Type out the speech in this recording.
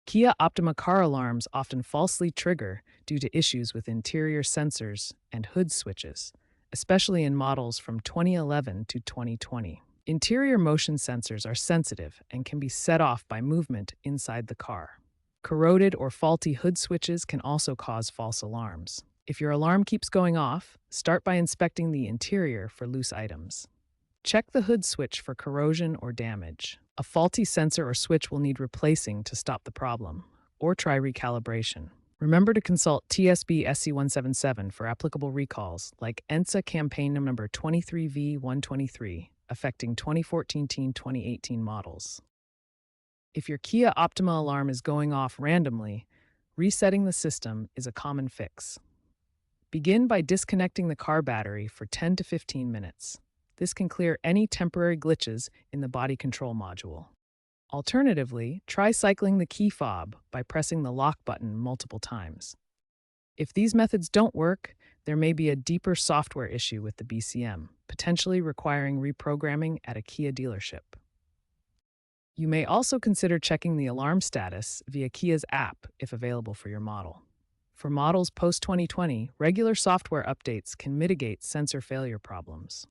Kia Optima car alarms often falsely trigger due to issues with interior sensors and hood switches, especially in models from 2011 to 2020. Interior motion sensors are sensitive and can be set off by movement inside the car. Corroded or faulty hood switches can also cause false alarms. If your alarm keeps going off, start by inspecting the interior for loose items. Check the hood switch for corrosion or damage. A faulty sensor or switch will need replacing to stop the problem, or try recalibration. Remember to consult TSB SC177 for applicable recalls like ENSA campaign number 23V123, affecting 2014-2018 models. If your Kia Optima alarm is going off randomly, resetting the system is a common fix. Begin by disconnecting the car battery for 10 to 15 minutes. This can clear any temporary glitches in the body control module. Alternatively, try cycling the key fob by pressing the lock button multiple times. If these methods don't work, there may be a deeper software issue with the BCM, potentially requiring reprogramming at a Kia dealership. You may also consider checking the alarm status via Kia's app if available for your model. For models post-2020, regular software updates can mitigate sensor failure problems.